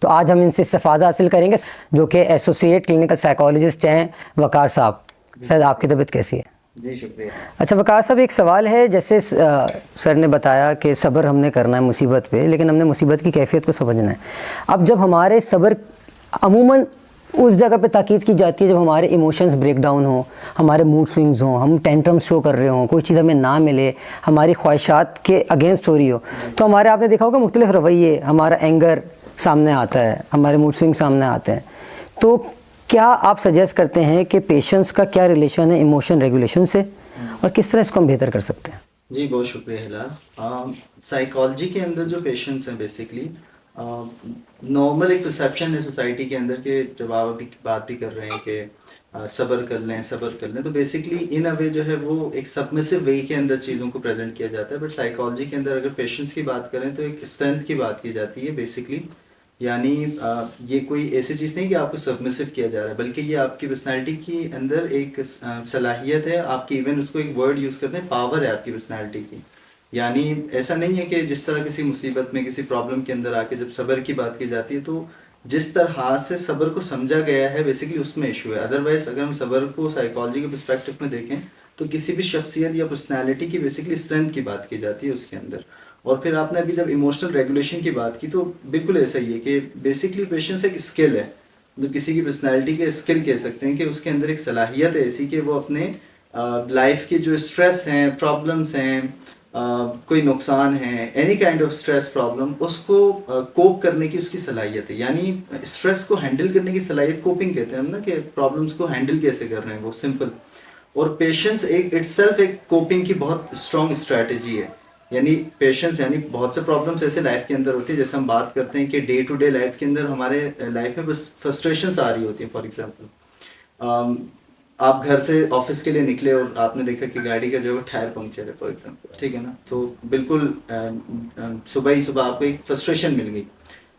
तो आज हम इनसे इस्तेफ़ादा हासिल करेंगे, जो कि एसोसिएट क्लिनिकल साइकोलॉजिस्ट हैं वकार साहब। सर, आपकी तबीयत कैसी है? जी शुक्रिया। अच्छा वकार साहब, एक सवाल है, जैसे सर ने बताया कि सब्र हमने करना है मुसीबत पे, लेकिन हमने मुसीबत की कैफियत को समझना है। अब जब हमारे सब्र अमूमन उस जगह पे ताकीद की जाती है जब हमारे इमोशंस ब्रेक डाउन हो, हमारे मूड स्विंग्स हों, हम टेंट्रम शो कर रहे हों, कोई चीज़ हमें ना मिले, हमारी ख्वाहिशात के अगेंस्ट हो रही हो, तो हमारे, आपने देखा होगा, मुख्तलिफ रवैये, हमारा एंगर सामने आता है, हमारे मूड स्विंग सामने आते हैं। तो क्या आप सजेस्ट करते हैं कि पेशेंस का क्या रिलेशन है इमोशन रेगुलेशन से, और किस तरह इसको हम बेहतर कर सकते हैं? जी बहुत शुक्रिया हिलाल। साइकोलॉजी के अंदर जो पेशेंट्स हैं बेसिकली नॉर्मल एक परसेप्शन है सोसाइटी के अंदर के, जब आप अभी बात भी कर रहे हैं कि सब्र कर लें सब्र कर लें, तो बेसिकली इन अ वे जो है वो एक सबमिसिव वे के अंदर चीज़ों को प्रेजेंट किया जाता है। बट साइकोलॉजी के अंदर अगर पेशेंस की बात करें तो एक स्ट्रेंथ की बात की जाती है बेसिकली। यानी ये कोई ऐसी चीज़ नहीं कि आपको सबमिसिव किया जा रहा है, बल्कि ये आपकी पर्सनैलिटी के अंदर एक सलाहियत है आपकी। इवन उसको एक वर्ड यूज़ करते हैं, पावर है आपकी पर्सनैलिटी की। यानी ऐसा नहीं है कि जिस तरह किसी मुसीबत में किसी प्रॉब्लम के अंदर आके जब सब्र की बात की जाती है तो जिस तरह से सब्र को समझा गया है बेसिकली उसमें इशू है। अदरवाइज अगर हम सब्र को साइकोलॉजी के पर्सपेक्टिव में देखें तो किसी भी शख्सियत या पर्सनैलिटी की बेसिकली स्ट्रेंथ की बात की जाती है उसके अंदर। और फिर आपने अभी जब इमोशनल रेगुलेशन की बात की तो बिल्कुल ऐसा ही है कि बेसिकली पेशेंस एक स्किल है, मतलब किसी की पर्सनैलिटी के स्किल कह सकते हैं कि उसके अंदर एक सलाहियत है ऐसी कि वो अपने लाइफ के जो स्ट्रेस हैं, प्रॉब्लम्स हैं, कोई नुकसान है, any kind of stress problem, उसको कोप करने की उसकी सलाहियत है। यानी स्ट्रेस को हैंडल करने की सलाहियत कोपिंग कहते हैं हम ना, कि प्रॉब्लम्स को हैंडल कैसे कर रहे हैं वो सिंपल। और पेशेंस एक इटसेल्फ एक कोपिंग की बहुत स्ट्रॉन्ग स्ट्रैटेजी है। यानी पेशेंस, यानी बहुत से प्रॉब्लम्स ऐसे लाइफ के अंदर होती है, जैसे हम बात करते हैं कि डे टू डे लाइफ के अंदर हमारे लाइफ में बस फ्रस्ट्रेशंस आ रही होती हैं। फॉर एग्जांपल आप घर से ऑफिस के लिए निकले और आपने देखा कि गाड़ी का जो है टायर पंक्चर है फॉर एग्जांपल, ठीक है ना, तो बिल्कुल सुबह ही सुबह आपको एक फ्रस्ट्रेशन मिल गई।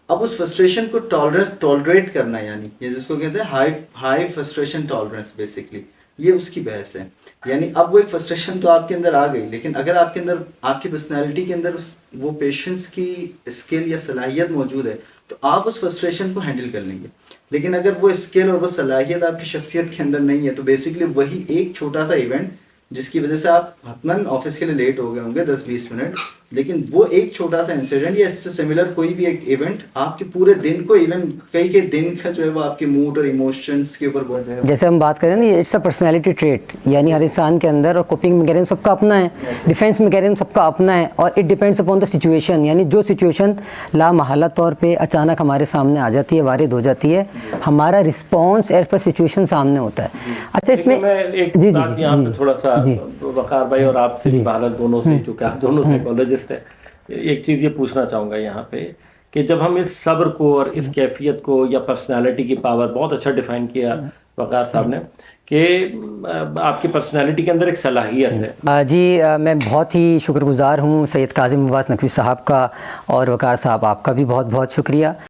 अब उस फ्रस्ट्रेशन को टॉलरेट करना, यानी ये जिसको कहते हैं हाई फ्रस्ट्रेशन टॉलरेंस बेसिकली, ये उसकी बहस है। यानी अब वो एक फ्रस्ट्रेशन तो आपके अंदर आ गई, लेकिन अगर आपके अंदर आपकी पर्सनैलिटी के अंदर वो पेशेंस की स्किल या सलाहियत मौजूद है तो आप उस फ्रस्ट्रेशन को हैंडल कर लेंगे। लेकिन अगर वो स्किल और वो सलाहियत आपकी शख्सियत के अंदर नहीं है तो बेसिकली वही एक छोटा सा इवेंट जिसकी वजह से आप हतमन ऑफिस के लिए लेट हो गए होंगे 10-20 मिनट, लेकिन वो एक छोटा सा इंसिडेंट या इससे सिमिलर कोई भी एक इवेंट आपके पूरे दिन को, इवन कई दिन का जो है वो आपके मूड और इमोशंस के ऊपर बहुत है। जैसे हम बात करें ना, इट्स अ पर्सनैलिटी ट्रेट, यानी हर इंसान के अंदर, और कोपिंग मैकेनिज्म सबका अपना है, डिफेंस मैकेनिज्म सबका अपना है, और it depends upon the situation. यानी जो सिचुएशन लामहला तौर पे अचानक हमारे सामने आ जाती है, वारिद हो जाती है, हमारा रिस्पॉन्स एज पर सिचुएशन सामने होता है। अच्छा, इसमें मैं एक बात यहाँ पे थोड़ा सा वकार भाई और आपसे भारत दोनों से, जो कि आप दोनों साइकोलॉजिस्ट हैं, एक चीज़ ये पूछना चाहूँगा यहाँ पे कि जब हम इस सब्र को और इस कैफियत को या पर्सनालिटी की पावर, बहुत अच्छा डिफाइन किया वकार साहब ने कि आपकी पर्सनालिटी के अंदर एक सलाहियत है। जी, मैं बहुत ही शुक्रगुज़ार हूँ सैयद काज़िम अब्बास नकवी साहब का, और वकार साहब आपका भी बहुत बहुत शुक्रिया।